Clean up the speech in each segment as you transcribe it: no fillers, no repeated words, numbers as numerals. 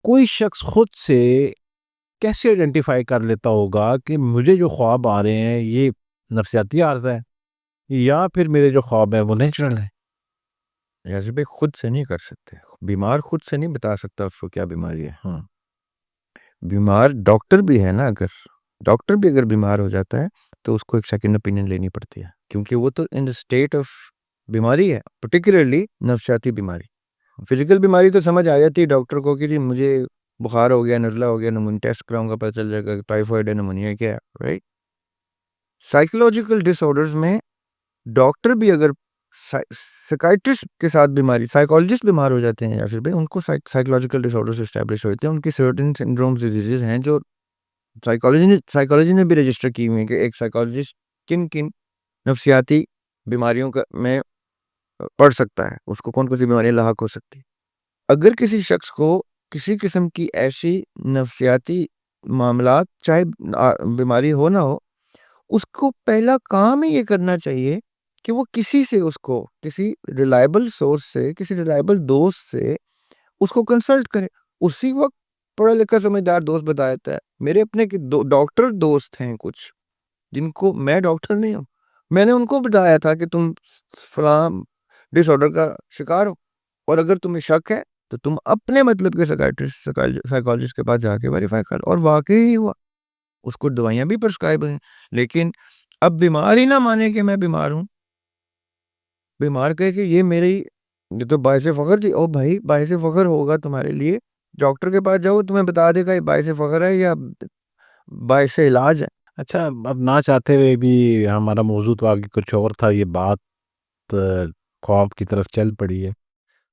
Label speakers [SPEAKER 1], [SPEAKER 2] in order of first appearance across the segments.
[SPEAKER 1] کوئی شخص خود سے کیسے آئیڈینٹیفائی کر لیتا ہوگا کہ مجھے جو خواب آ رہے ہیں یہ نفسیاتی عارضہ ہے یا پھر میرے جو خواب ہیں وہ نیچرل ہیں؟
[SPEAKER 2] یاسر بھائی خود سے نہیں کر سکتے. بیمار خود سے نہیں بتا سکتا اس کو کیا بیماری ہے.
[SPEAKER 1] ہاں
[SPEAKER 2] بیمار ڈاکٹر بھی ہے نا، ڈاکٹر بھی اگر بیمار ہو جاتا ہے تو اس کو ایک سیکنڈ اوپینین لینی پڑتی ہے، کیونکہ وہ تو ان اسٹیٹ آف بیماری ہے، پرٹیکولرلی نفسیاتی بیماری. فزیکل بیماری تو سمجھ آ جاتی ہے ڈاکٹر کو کہ جی مجھے بخار ہو گیا، نزلہ ہو گیا، ٹیسٹ کراؤں گا، پتہ چل جائے گا ٹائیفائڈ ہے، نمونیا کیا ہے، رائٹ. سائیکولوجیکل ڈس آرڈرز میں ڈاکٹر بھی اگر سائیکائٹرسٹ کے ساتھ بیماری، سائیکالوجسٹ بیمار ہو جاتے ہیں یا پھر ان کو سائیکولوجیکل ڈس آرڈرز اسٹیبلش ہوتے ہیں. ان کی سرٹن سنڈرومز ڈیزیزز ہیں جو سائیکالوجی نے بھی رجسٹر کی ہوئی ہیں کہ ایک سائیکالوجسٹ کن کن نفسیاتی بیماریوں کا میں پڑھ سکتا ہے، اس کو کون کون سی بیماریاں لاحق ہو سکتی. اگر کسی شخص کو کسی قسم کی ایسی نفسیاتی معاملات، چاہے بیماری ہو نہ ہو، اس کو پہلا کام ہی یہ کرنا چاہیے کہ وہ کسی سے، اس کو کسی ریلائبل سورس سے، کسی ریلائبل دوست سے اس کو کنسلٹ کرے. اسی وقت پڑھا لکھا سمجھدار دوست بتا دیتا ہے. میرے اپنے ڈاکٹر دوست ہیں کچھ، جن کو، میں ڈاکٹر نہیں ہوں، میں نے ان کو بتایا تھا کہ تم فلاں ڈس آرڈر کا شکار ہو، اور اگر تمہیں شک ہے تو تم اپنے مطلب کے سائیکالوجسٹ کے پاس جا کے ویریفائی کر. اور واقعی ہی ہوا، اس کو دوائیاں بھی پرسکرائب ہیں. لیکن اب بیمار ہی نہ مانے کہ میں بیمار ہوں، بیمار کہے کہ یہ میری، یہ تو باعث فخر تھی. او بھائی، باعث فخر ہوگا تمہارے لیے، ڈاکٹر کے پاس جاؤ، تمہیں بتا دے گا یہ باعث فخر ہے یا باعث علاج ہے.
[SPEAKER 1] اچھا، اب نہ چاہتے ہوئے بھی ہمارا موضوع تو آگے کچھ اور تھا، یہ بات خواب کی طرف چل پڑی ہے.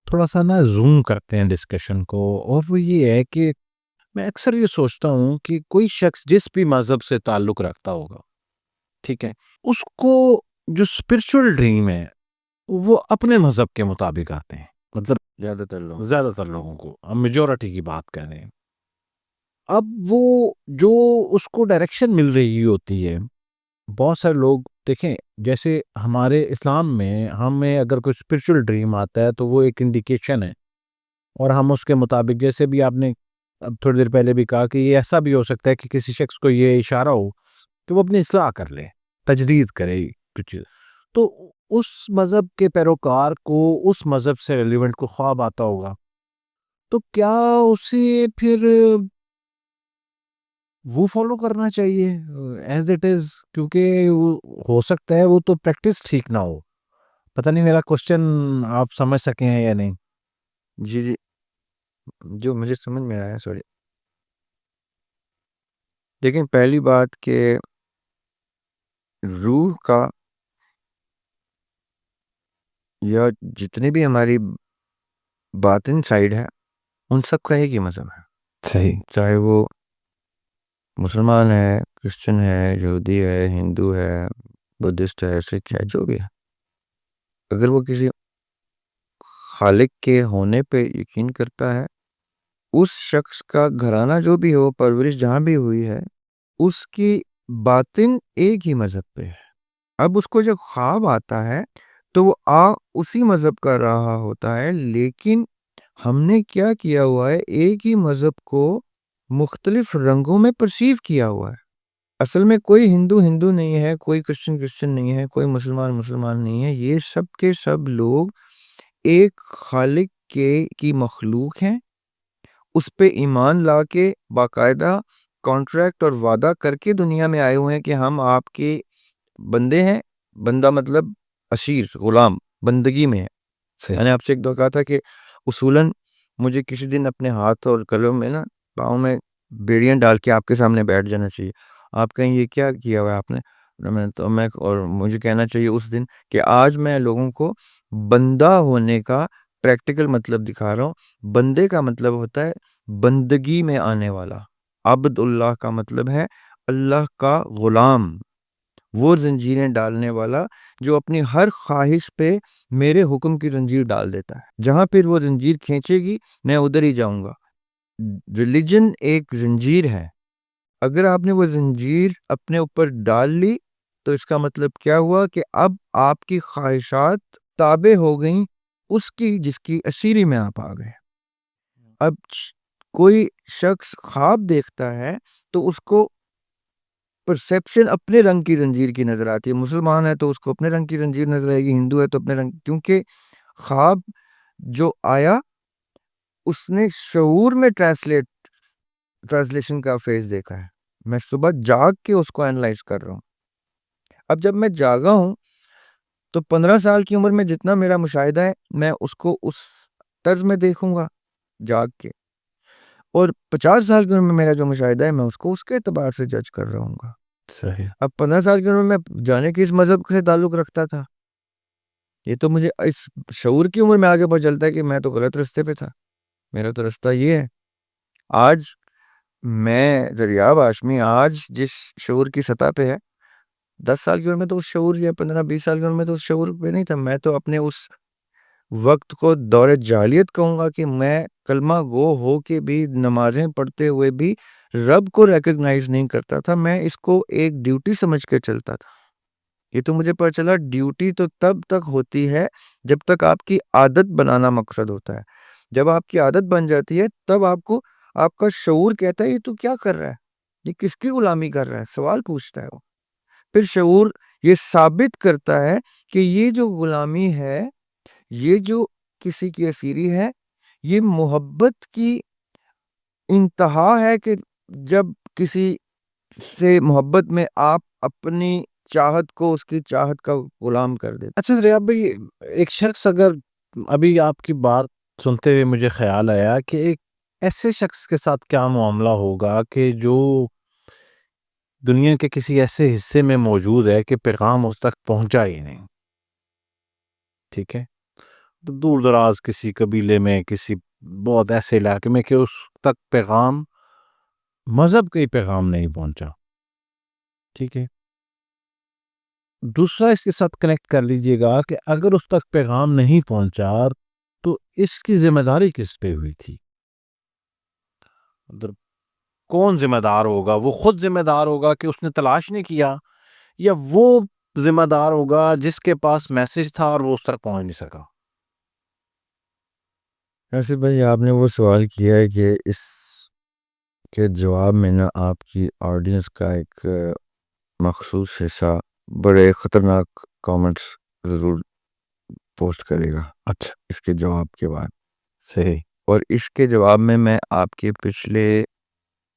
[SPEAKER 1] تھوڑا سا نا زوم کرتے ہیں ڈسکشن کو، اور وہ یہ ہے کہ میں اکثر یہ سوچتا ہوں کہ کوئی شخص جس بھی مذہب سے تعلق رکھتا ہوگا، ٹھیک ہے، اس کو جو اسپرچل ڈریم ہے وہ اپنے مذہب کے مطابق آتے ہیں. مطلب زیادہ تر لوگوں کو، ہم میجورٹی کی بات کر رہے ہیں. اب وہ جو اس کو ڈائریکشن مل رہی ہوتی ہے، بہت سارے لوگ دیکھیں، جیسے ہمارے اسلام میں ہمیں اگر کوئی اسپرچل ڈریم آتا ہے تو وہ ایک انڈیکیشن ہے، اور ہم اس کے مطابق، جیسے بھی آپ نے اب تھوڑی دیر پہلے بھی کہا کہ یہ ایسا بھی ہو سکتا ہے کہ کسی شخص کو یہ اشارہ ہو کہ وہ اپنی اصلاح کر لے، تجدید کرے کچھ، تو اس مذہب کے پیروکار کو اس مذہب سے ریلیونٹ کو خواب آتا ہوگا، تو کیا اسے پھر وہ فالو کرنا چاہیے ایز اٹ از؟ کیونکہ ہو سکتا ہے وہ تو پریکٹس ٹھیک نہ ہو. پتہ نہیں میرا کوشچن آپ سمجھ سکے ہیں یا نہیں.
[SPEAKER 2] جی جی، جو مجھے سمجھ میں آیا، سوری. لیکن پہلی بات کہ روح کا یا جتنی بھی ہماری باطن سائیڈ ہے، ان سب کا ایک ہی مذہب ہے.
[SPEAKER 1] صحیح.
[SPEAKER 2] چاہے وہ مسلمان ہے، کرسچن ہے، یہودی ہے، ہندو ہے، بدھسٹ ہے، سکھ ہے، جو بھی ہے. اگر وہ کسی خالق کے ہونے پہ یقین کرتا ہے، اس شخص کا گھرانہ جو بھی ہو، پرورش جہاں بھی ہوئی ہے، اس کی باطن ایک ہی مذہب پہ ہے. اب اس کو جب خواب آتا ہے تو وہ اسی مذہب کا رہا ہوتا ہے، لیکن ہم نے کیا کیا ہوا ہے، ایک ہی مذہب کو مختلف رنگوں میں پرسیو کیا ہوا ہے. اصل میں کوئی ہندو نہیں ہے، کوئی کرسچن نہیں ہے، کوئی مسلمان نہیں ہے. یہ سب کے سب لوگ ایک خالق کی مخلوق ہیں. اس پہ ایمان لا کے باقاعدہ کانٹریکٹ اور وعدہ کر کے دنیا میں آئے ہوئے ہیں کہ ہم آپ کے بندے ہیں. بندہ مطلب اسیر، غلام، بندگی میں ہے. میں نے آپ سے ایک دو کہا تھا کہ اصولاً مجھے کسی دن اپنے ہاتھ اور قلم میں نا، پاؤں میں بیڑیاں ڈال کے آپ کے سامنے بیٹھ جانا چاہیے. آپ کہیں یہ کیا کیا ہوا ہے آپ نے؟ تو میں، اور مجھے کہنا چاہیے اس دن کہ آج میں لوگوں کو بندہ ہونے کا پریکٹیکل مطلب دکھا رہا ہوں. بندے کا مطلب ہوتا ہے بندگی میں آنے والا. عبد اللہ کا مطلب ہے اللہ کا غلام، وہ زنجیریں ڈالنے والا جو اپنی ہر خواہش پہ میرے حکم کی زنجیر ڈال دیتا ہے. جہاں پھر وہ زنجیر کھینچے گی میں ادھر ہی جاؤں گا. ریلیجن ایک زنجیر ہے. اگر آپ نے وہ زنجیر اپنے اوپر ڈال لی تو اس کا مطلب کیا ہوا کہ اب آپ کی خواہشات تابع ہو گئیں اس کی جس کی اسیری میں آپ آ گئے. اب کوئی شخص خواب دیکھتا ہے تو اس کو پرسیپشن اپنے رنگ کی زنجیر کی نظر آتی ہے. مسلمان ہے تو اس کو اپنے رنگ کی زنجیر نظر آئے گی, ہندو ہے تو اپنے رنگ, کیونکہ خواب جو آیا اس نے شعور میں ٹرانسلیشن کا فیز دیکھا ہے. میں صبح جاگ کے اس کو اینالائز کر رہا ہوں. اب جب میں جاگا ہوں تو 15 سال کی عمر میں جتنا میرا مشاہدہ ہے میں اس کو اس طرز میں دیکھوں گا جاگ کے, اور 50 سال کی عمر میں میرا جو مشاہدہ ہے میں اس کو اس کے اعتبار سے جج کر رہا ہوں گا.
[SPEAKER 1] صحیح.
[SPEAKER 2] اب 15 سال کی عمر میں جانے کی اس مذہب سے تعلق رکھتا تھا, یہ تو مجھے اس شعور کی عمر میں آگے پتہ چلتا ہے کہ میں تو غلط رستے پہ تھا, میرا تو رستہ یہ ہے. آج میں دریاب ہاشمی آج جس شعور کی سطح پہ ہے, 10 سال کی عمر میں تو اس شعور, یا 15-20 سال کی عمر میں تو اس شعور پہ نہیں تھا. میں تو اپنے اس وقت کو دور جاہلیت کہوں گا کہ میں کلمہ گو ہو کے بھی, نمازیں پڑھتے ہوئے بھی رب کو ریکگنائز نہیں کرتا تھا. میں اس کو ایک ڈیوٹی سمجھ کے چلتا تھا. یہ تو مجھے پتہ چلا ڈیوٹی تو تب تک ہوتی ہے جب تک آپ کی عادت بنانا مقصد ہوتا ہے. جب آپ کی عادت بن جاتی ہے تب آپ کو آپ کا شعور کہتا ہے یہ تو کیا کر رہا ہے, یہ کس کی غلامی کر رہا ہے, سوال پوچھتا ہے وہ. پھر شعور یہ ثابت کرتا ہے کہ یہ جو غلامی ہے, یہ جو کسی کی اسیری ہے, یہ محبت کی انتہا ہے کہ جب کسی سے محبت میں آپ اپنی چاہت کو اس کی چاہت کا غلام کر دیتے.
[SPEAKER 1] اچھا ریاض بھائی, ایک شخص اگر, ابھی آپ کی بات سنتے ہوئے مجھے خیال آیا کہ ایک ایسے شخص کے ساتھ کیا معاملہ ہوگا کہ جو دنیا کے کسی ایسے حصے میں موجود ہے کہ پیغام اس تک پہنچا ہی نہیں, ٹھیک ہے, تو دور دراز کسی قبیلے میں, کسی بہت ایسے علاقے میں کہ اس تک پیغام, مذہب کا ہی پیغام نہیں پہنچا, ٹھیک ہے. دوسرا اس کے ساتھ کنیکٹ کر لیجئے گا کہ اگر اس تک پیغام نہیں پہنچا تو اس کی ذمہ داری کس پہ ہوئی تھی, کون ذمہ دار ہوگا؟ وہ خود ذمہ دار ہوگا کہ اس نے تلاش نہیں کیا, یا وہ ذمہ دار ہوگا جس کے پاس میسج تھا اور وہ اس تک پہنچ نہیں سکا؟
[SPEAKER 2] ایسے بھائی آپ نے وہ سوال کیا ہے کہ اس کے جواب میں نا آپ کی آڈینس کا ایک مخصوص حصہ بڑے خطرناک کامنٹس ضرور پوسٹ کرے گا.
[SPEAKER 1] اچھا,
[SPEAKER 2] اس کے جواب کے بعد
[SPEAKER 1] صحیح.
[SPEAKER 2] اور اس کے جواب میں آپ کے پچھلے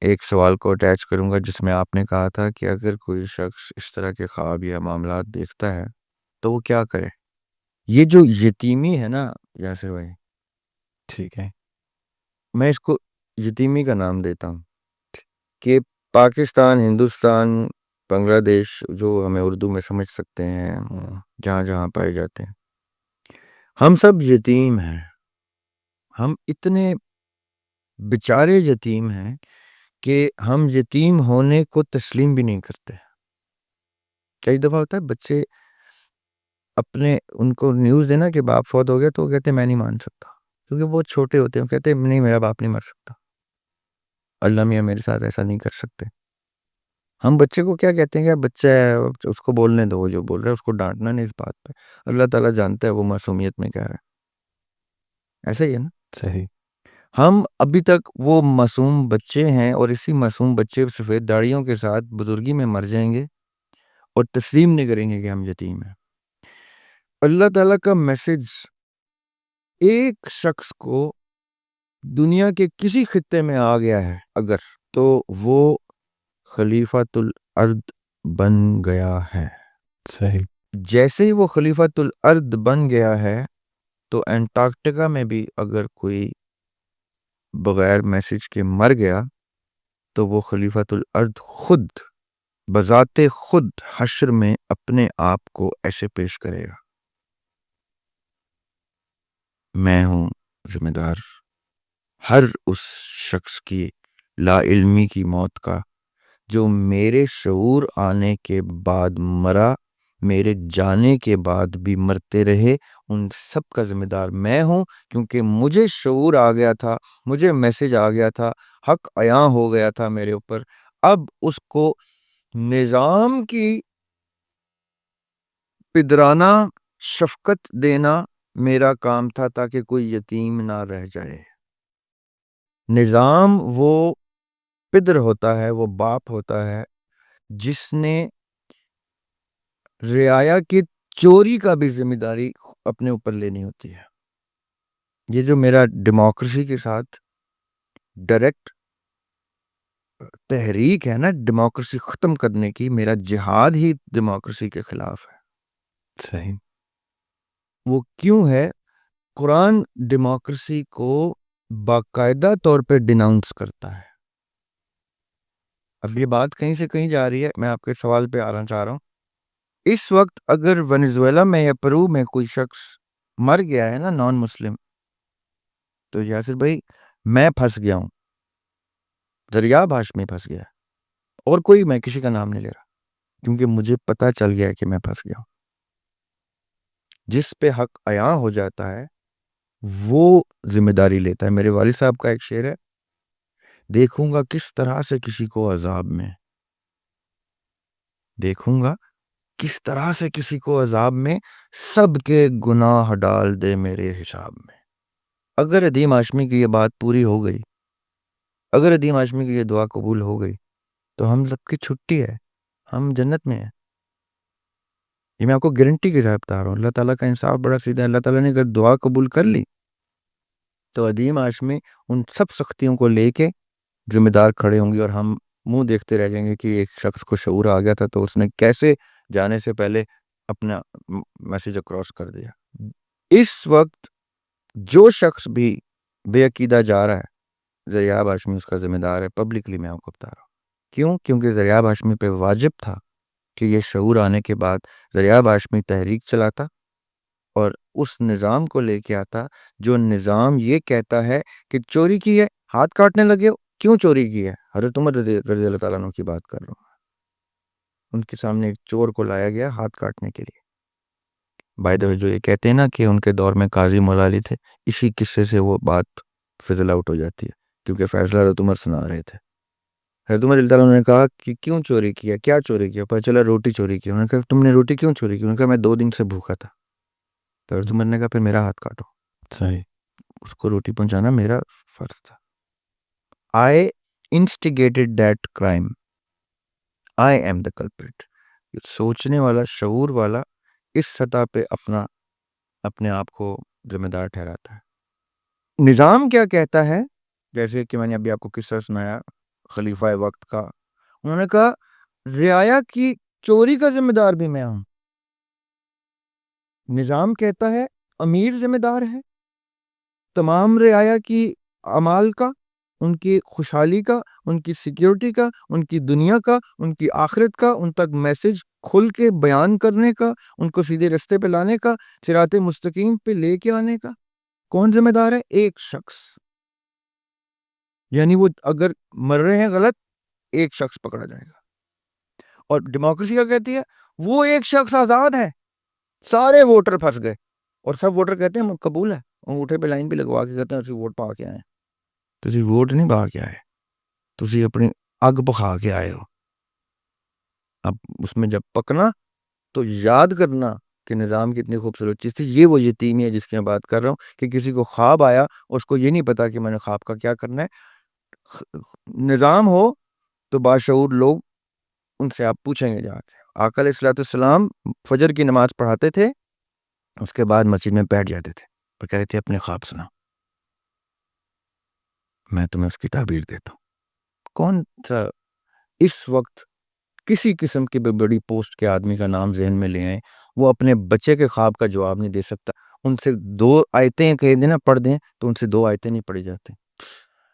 [SPEAKER 2] ایک سوال کو اٹیچ کروں گا جس میں آپ نے کہا تھا کہ اگر کوئی شخص اس طرح کے خواب یا معاملات دیکھتا ہے تو وہ کیا کرے. یہ جو یتیمی ہے نا یاسر بھائی,
[SPEAKER 1] ٹھیک ہے,
[SPEAKER 2] میں اس کو یتیمی کا نام دیتا ہوں کہ پاکستان, ہندوستان, بنگلہ دیش, جو ہمیں اردو میں سمجھ سکتے ہیں, جہاں جہاں پائے جاتے ہیں, ہم سب یتیم ہیں. ہم اتنے بیچارے یتیم ہیں کہ ہم یتیم ہونے کو تسلیم بھی نہیں کرتے. کئی دفعہ ہوتا ہے بچے اپنے, ان کو نیوز دینا کہ باپ فوت ہو گیا تو وہ کہتے ہیں میں نہیں مان سکتا, کیونکہ بہت چھوٹے ہوتے ہیں, کہتے ہیں نہیں میرا باپ نہیں مر سکتا, اللہ میاں میرے ساتھ ایسا نہیں کر سکتے. ہم بچے کو کیا کہتے ہیں کہ بچہ ہے اس کو بولنے دو, جو بول رہا ہے اس کو ڈانٹنا نہیں اس بات پہ, اللہ تعالیٰ جانتا ہے وہ معصومیت میں کیا ہے. ایسا ہی ہے نا,
[SPEAKER 1] صحیح.
[SPEAKER 2] ہم ابھی تک وہ معصوم بچے ہیں, اور اسی معصوم بچے سفید داڑھیوں کے ساتھ بزرگی میں مر جائیں گے اور تسلیم نہیں کریں گے کہ ہم یتیم ہیں. اللہ تعالیٰ کا میسج ایک شخص کو دنیا کے کسی خطے میں آ گیا ہے اگر, تو وہ خلیفۃ الارض بن گیا ہے.
[SPEAKER 1] صحیح.
[SPEAKER 2] جیسے ہی وہ خلیفۃ الارض بن گیا ہے تو انٹارکٹیکا میں بھی اگر کوئی بغیر میسج کے مر گیا تو وہ خلیفۃ الارض خود بذات خود حشر میں اپنے آپ کو ایسے پیش کرے گا, میں ہوں ذمہ دار ہر اس شخص کی لا علمی کی موت کا جو میرے شعور آنے کے بعد مرا, میرے جانے کے بعد بھی مرتے رہے. ان سب کا ذمہ دار میں ہوں, کیونکہ مجھے شعور آ گیا تھا, مجھے میسج آ گیا تھا, حق عیاں ہو گیا تھا میرے اوپر. اب اس کو نظام کی پدرانہ شفقت دینا میرا کام تھا تاکہ کوئی یتیم نہ رہ جائے. نظام وہ پدر ہوتا ہے، وہ باپ ہوتا ہے جس نے رعایا کی چوری کا بھی ذمہ داری اپنے اوپر لینی ہوتی ہے. یہ جو میرا ڈیموکریسی کے ساتھ ڈائریکٹ تحریک ہے نا ڈیموکریسی ختم کرنے کی، میرا جہاد ہی ڈیموکریسی کے خلاف ہے.
[SPEAKER 1] صحیح.
[SPEAKER 2] وہ کیوں ہے؟ قرآن ڈیموکریسی کو باقاعدہ طور پہ ڈیناؤنس کرتا ہے. اب یہ بات کہیں سے کہیں جا رہی ہے، میں آپ کے سوال پہ آنا چاہ رہا ہوں. اس وقت اگر ونیزویلا میں یا پرو میں کوئی شخص مر گیا ہے نا نان مسلم، تو یاسر بھائی میں پھنس گیا ہوں، دریاب ہاشمی پھنس گیا ہے، اور کوئی میں کسی کا نام نہیں لے رہا، کیونکہ مجھے پتا چل گیا ہے کہ میں پھنس گیا ہوں. جس پہ حق عیاں ہو جاتا ہے وہ ذمہ داری لیتا ہے. میرے والد صاحب کا ایک شعر ہے، دیکھوں گا کس طرح سے کسی کو عذاب میں، دیکھوں گا کس طرح سے کسی کو عذاب میں، سب کے گناہ ڈال دے میرے حساب میں. اگر ادیم ہاشمی کی یہ بات پوری ہو گئی، اگر ادیم ہاشمی کی یہ دعا قبول ہو گئی، تو ہم سب کی چھٹی ہے، ہم جنت میں ہیں. یہ میں آپ کو گارنٹی کے ساتھ بتا رہا ہوں. اللہ تعالیٰ کا انصاف بڑا سیدھا ہے. اللہ تعالیٰ نے اگر دعا قبول کر لی تو ادیم ہاشمی ان سب سختیوں کو لے کے ذمہ دار کھڑے ہوں گے، اور ہم منہ دیکھتے رہ جائیں گے کہ ایک شخص کو شعور آ گیا تھا تو اس نے کیسے جانے سے پہلے اپنا میسیج اکراس کر دیا. اس وقت جو شخص بھی بے عقیدہ جا رہا ہے، ذریعہ ہاشمی اس کا ذمہ دار ہے. پبلکلی میں آپ کو بتا رہا ہوں. کیوں؟ کیونکہ ذریعہ ہاشمی پہ واجب تھا کہ یہ شعور آنے کے بعد ذریعہ ہاشمی تحریک چلاتا اور اس نظام کو لے کے آتا جو نظام یہ کہتا ہے کہ چوری کی ہے، ہاتھ کاٹنے لگے ہو، کیوں چوری کی ہے؟ حضرت عمر رضی اللہ تعالیٰ عنہ کی بات کر رہا ہوں. ان کے سامنے ایک چور کو لایا گیا ہاتھ کاٹنے کے لیے. بائی دا وے جو یہ کہتے ہیں نا کہ ان کے دور میں قاضی مولا علی تھے، اسی قصے سے وہ بات فضل آؤٹ ہو جاتی ہے، کیونکہ فیصلہ حضرت عمر سنا رہے تھے. حضرت عمر رضی اللہ عنہ نے کہا کہ کیوں چوری کیا، کیا چوری کیا؟ پتہ چلا روٹی چوری کی. انہوں نے کہا تم نے روٹی کیوں چوری کی؟ انہوں نے کہا میں 2 دن سے بھوکا تھا. تو حضرت عمر نے کہا پھر میرا ہاتھ کاٹو.
[SPEAKER 1] صحیح.
[SPEAKER 2] اس کو روٹی پہنچانا میرا فرض تھا. I instigated that crime. I am the culprit. سوچنے والا، شعور والا اس سطح پہ اپنے آپ کو ذمہ دار ٹھہراتا ہے. نظام کیا کہتا ہے؟ جیسے کہ میں نے ابھی آپ کو قصہ سنایا خلیفہ وقت کا، انہوں نے کہا رعایا کی چوری کا ذمہ دار بھی میں ہوں. نظام کہتا ہے امیر ذمہ دار ہے تمام رعایا کی اعمال کا، ان کی خوشحالی کا، ان کی سیکیورٹی کا، ان کی دنیا کا، ان کی آخرت کا، ان تک میسج کھل کے بیان کرنے کا، ان کو سیدھے رستے پہ لانے کا، صراط مستقیم پہ لے کے آنے کا. کون ذمہ دار ہے؟ ایک شخص. یعنی وہ اگر مر رہے ہیں غلط، ایک شخص پکڑا جائے گا. اور ڈیموکریسی کیا کہتی ہے؟ وہ ایک شخص آزاد ہے، سارے ووٹر پھنس گئے، اور سب ووٹر کہتے ہیں قبول ہے، انگوٹھے پہ لائن بھی لگوا کے کہتے ہیں اسی ووٹ پا کے آئے. تسی ووٹ نہیں پا کے آئے، تسی اپنی اگ پکھا کے آئے ہو. اب اس میں جب پکنا تو یاد کرنا کہ نظام کی اتنی خوبصورت چیز تھی. یہ وہ یتیمی ہے جس کی میں بات کر رہا ہوں کہ کسی کو خواب آیا اور اس کو یہ نہیں پتا کہ میں نے خواب کا کیا کرنا ہے. نظام ہو تو باشعور لوگ ان سے آپ پوچھیں گے جا کے. آقا علیہ الصلوۃ والسلام فجر کی نماز پڑھاتے تھے، اس کے بعد مسجد میں بیٹھ جاتے تھے اور کہتے تھے اپنے خواب سنا، میں تمہیں اس کی تعبیر دیتا ہوں. کون سا اس وقت کسی قسم کی بڑی پوسٹ کے آدمی کا نام ذہن میں لے آئیں، وہ اپنے بچے کے خواب کا جواب نہیں دے سکتا. ان سے 2 آیتیں کہہ دینا پڑھ دیں تو ان سے 2 آیتیں نہیں پڑھی جاتی.